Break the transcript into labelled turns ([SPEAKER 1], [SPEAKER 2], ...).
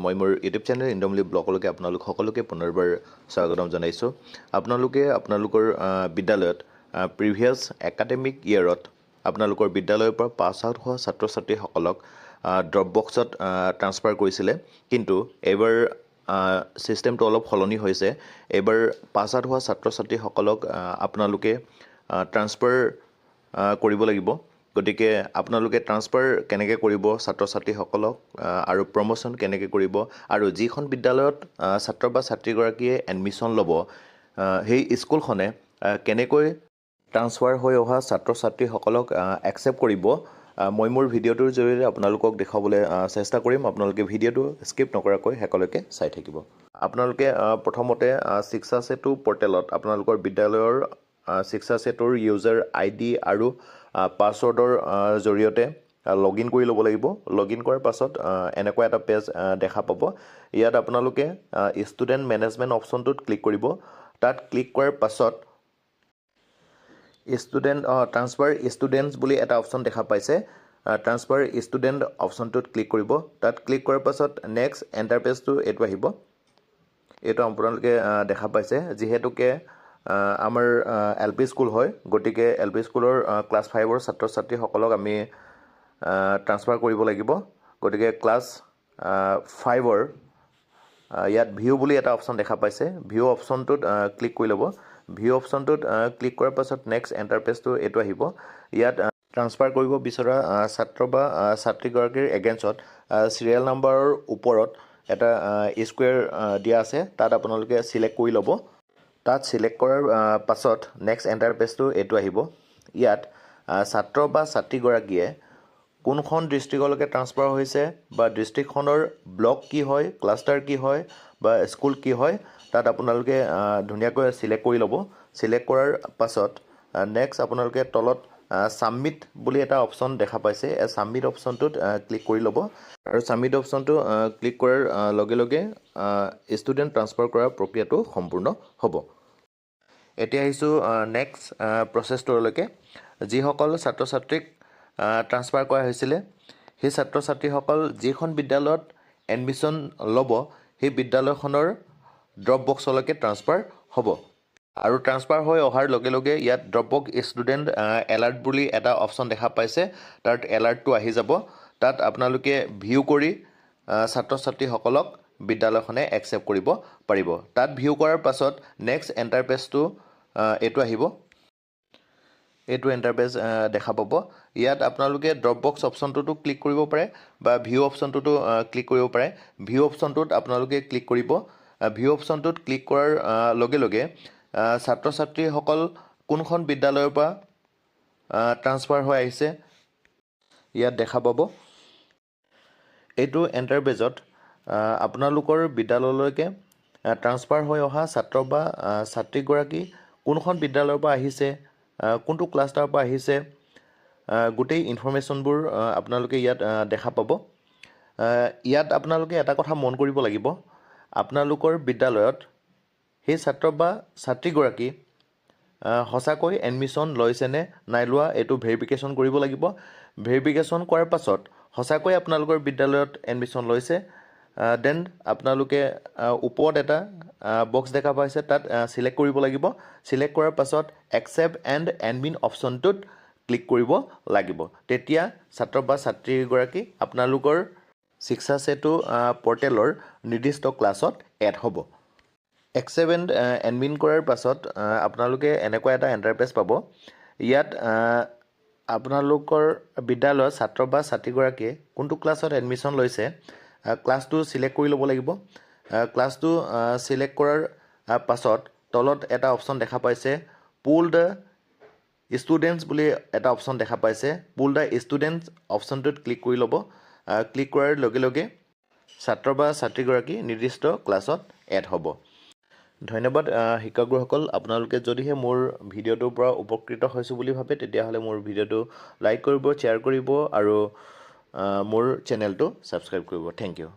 [SPEAKER 1] মই মোৰ YouTube channel ইন্দ্ৰমলি ব্লগলৈকে আপোনালোক সকলোকে পুনৰবাৰ স্বাগতম জনাইছোঁ। আপোনালোকৰ বিদ্যালয়ত প্ৰিভিয়াছ একাডেমিক ইয়েৰত আপোনালোকৰ বিদ্যালয়ৰ পৰা পাছ আউট হোৱা ছাত্ৰ ছাত্ৰীসকলক ড্ৰপ বক্সত ট্ৰান্সফাৰ কৰিছিলে, কিন্তু এইবাৰ ছিষ্টেমটো অলপ সলনি হৈছে। এইবাৰ পাছ আউট হোৱা ছাত্ৰ ছাত্ৰীসকলক আপোনালোকে ট্ৰান্সফাৰ কৰিব লাগিব। গতিকে আপোনালোকে ট্ৰান্সফাৰ কেনেকৈ কৰিব ছাত্ৰ ছাত্ৰীসকলক আৰু প্ৰমোশ্যন কেনেকৈ কৰিব, আৰু যিখন বিদ্যালয়ত ছাত্ৰ বা ছাত্ৰীগৰাকীয়ে এডমিশ্যন ল'ব সেই স্কুলখনে কেনেকৈ ট্ৰান্সফাৰ হৈ অহা ছাত্ৰ ছাত্ৰীসকলক একচেপ্ট কৰিব, মই মোৰ ভিডিঅ'টোৰ জৰিয়তে আপোনালোকক দেখুৱাবলৈ চেষ্টা কৰিম। আপোনালোকে ভিডিঅ'টো স্কিপ নকৰাকৈ শেষলৈকে চাই থাকিব। আপোনালোকে প্ৰথমতে শিক্ষা সেতু পৰ্টেলত আপোনালোকৰ বিদ্যালয়ৰ শিক্ষা সেতুৰ ইউজাৰ ID আৰু পাছৱৰ্ডৰ জৰিয়তে লগ ইন কৰি ল'ব লাগিব। লগ ইন কৰাৰ পাছত এনেকুৱা এটা পেজ দেখা পাব। ইয়াত আপোনালোকে ষ্টুডেণ্ট মেনেজমেণ্ট অপশ্যনটোত ক্লিক কৰিব। তাত ক্লিক কৰাৰ পাছত ট্ৰান্সফাৰ ষ্টুডেণ্টছ বুলি এটা অপশ্যন দেখা পাইছে। ট্ৰান্সফাৰ ষ্টুডেণ্ট অপশ্যনটোত ক্লিক কৰিব। তাত ক্লিক কৰাৰ পাছত নেক্সট এণ্টাৰ পেজটো এইটো আহিব। এইটো আপোনালোকে দেখা পাইছে। যিহেতুকে আমাৰ LP স্কুল হয়, গতিকে LP স্কুলৰ ক্লাছ 5ৰ ছাত্ৰ ছাত্ৰীসকলক আমি ট্ৰান্সফাৰ কৰিব লাগিব। গতিকে ক্লাছ 5ৰ ইয়াত ভিউ বুলি এটা অপশ্যন দেখা পাইছে। ভিউ অপশ্যনটোত ক্লিক কৰি ল'ব। ভিউ অপশ্যনটোত ক্লিক কৰাৰ পাছত নেক্সট এণ্টাৰ পেজটো এইটো আহিব। ইয়াত ট্ৰান্সফাৰ কৰিব বিচৰা ছাত্ৰ বা ছাত্ৰীগৰাকীৰ এগেইনষ্টত চিৰিয়েল নাম্বাৰৰ ওপৰত এটা স্কুৱেৰ দিয়া আছে। তাত আপোনালোকে চিলেক্ট কৰি ল'ব। তাত চিলেক্ট কৰাৰ পাছত নেক্সট এণ্টাৰ পেজটো এইটো আহিব। ইয়াত ছাত্ৰ বা ছাত্ৰীগৰাকীয়ে কোনখন ডিষ্ট্ৰিক্টলৈকে ট্ৰান্সফাৰ হৈছে বা ডিষ্ট্ৰিক্টখনৰ ব্লক কি হয়, ক্লাষ্টাৰ কি হয় বা স্কুল কি হয়, তাত আপোনালোকে ধুনীয়াকৈ চিলেক্ট কৰি ল'ব। চিলেক্ট কৰাৰ পাছত নেক্সট আপোনালোকে তলত ছাবমিট বুলি এটা অপশ্যন দেখা পাইছে। এই ছাবমিট অপশ্যনটোত ক্লিক কৰি ল'ব, আৰু ছাবমিট অপশ্যনটো ক্লিক কৰাৰ লগে লগে ষ্টুডেণ্ট ট্ৰান্সফাৰ কৰাৰ প্ৰক্ৰিয়াটো সম্পূৰ্ণ হ'ব। এতিয়া আহিছোঁ নেক্সট প্ৰচেছটোলৈকে। যিসকল ছাত্ৰ ছাত্ৰীক ট্ৰান্সফাৰ কৰা হৈছিলে, সেই ছাত্ৰ ছাত্ৰীসকল যিখন বিদ্যালয়ত এডমিশ্যন ল'ব সেই বিদ্যালয়খনৰ ড্ৰপ বক্সলৈকে ট্ৰান্সফাৰ হ'ব। আৰু ট্ৰান্সফাৰ হৈ অহাৰ লগে লগে ইয়াত ড্ৰপ বক্স ষ্টুডেণ্ট এলাৰ্ট বুলি এটা অপশ্যন দেখা পাইছে। তাত এলাৰ্টটো আহি যাব। তাত আপোনালোকে ভিউ কৰি ছাত্ৰ ছাত্ৰীসকলক বিদ্যালয়খনে একচেপ্ট কৰিব পাৰিব। তাত ভিউ কৰাৰ পাছত নেক্সট এণ্টাৰ পেজটো এইটো আহিব। এইটো এণ্টাৰ পেজ দেখা পাব। ইয়াত আপোনালোকে ড্ৰপ বক্স অপশ্যনটোতো ক্লিক কৰিব পাৰে বা ভিউ অপশ্যনটোতো ক্লিক কৰিব পাৰে। ভিউ অপশ্যনটোত আপোনালোকে ক্লিক কৰিব। ভিউ অপশ্যনটোত ক্লিক কৰাৰ লগে লগে ছাত্ৰ ছাত্ৰীসকল কোনখন বিদ্যালয়ৰ পৰা ট্ৰান্সফাৰ হৈ আহিছে ইয়াত দেখা পাব। এইটো এণ্টাৰ পেজত আপোনালোকৰ বিদ্যালয়লৈকে ট্ৰান্সফাৰ হৈ অহা ছাত্ৰ বা ছাত্ৰীগৰাকী কোনখন বিদ্যালয়ৰ পৰা আহিছে, কোনটো ক্লাষ্টাৰৰ পৰা আহিছে, গোটেই ইনফৰমেশ্যনবোৰ আপোনালোকে ইয়াত দেখা পাব। ইয়াত আপোনালোকে এটা কথা মন কৰিব লাগিব, আপোনালোকৰ বিদ্যালয়ত সেই ছাত্ৰ বা ছাত্ৰীগৰাকী সঁচাকৈ এডমিশ্যন লৈছেনে নাই লোৱা এইটো ভেৰিফিকেশ্যন কৰিব লাগিব। ভেৰিফিকেশ্যন কৰাৰ পাছত সঁচাকৈ আপোনালোকৰ বিদ্যালয়ত এডমিশ্যন লৈছে, দেন আপোনালোকে ওপৰত এটা বক্স দেখা পাইছে, তাত চিলেক্ট কৰিব লাগিব। চিলেক্ট কৰাৰ পাছত একচেপ্ট এণ্ড এডমিন অপশ্যনটোত ক্লিক কৰিব লাগিব। তেতিয়া ছাত্ৰ বা ছাত্ৰীগৰাকী আপোনালোকৰ শিক্ষা সেতু পৰ্টেলৰ নিৰ্দিষ্ট ক্লাছত এড হ'ব। একচেপ্ট এণ্ড এডমিন কৰাৰ পাছত আপোনালোকে এনেকুৱা এটা এণ্টাৰ পেজ পাব। ইয়াত আপোনালোকৰ বিদ্যালয়ৰ ছাত্ৰ বা ছাত্ৰীগৰাকীয়ে কোনটো ক্লাছত এডমিশ্যন লৈছে ক্লাছটো চিলেক্ট কৰি ল'ব লাগিব। ক্লাছটো চিলেক্ট কৰাৰ পাছত তলত এটা অপশ্যন দেখা পাইছে, পুল দ্য ষ্টুডেণ্টছ বুলি এটা অপশ্যন দেখা পাইছে। পুল দ্য ষ্টুডেণ্টছ অপশ্যনটোত ক্লিক কৰি ল'ব। ক্লিক কৰাৰ লগে লগে ছাত্ৰ বা ছাত্ৰীগৰাকী নিৰ্দিষ্ট ক্লাছত এড হ'ব। ধন্যবাদ শিক্ষাগুৰুসকল। আপোনালোকে যদিহে মোৰ ভিডিঅ'টোৰ পৰা উপকৃত হৈছোঁ বুলি ভাবে তেতিয়াহ'লে মোৰ ভিডিঅ'টো লাইক কৰিব, শ্বেয়াৰ কৰিব আৰু মোৰ চেনেলটো ছাবস্ক্ৰাইব কৰিব। Thank U.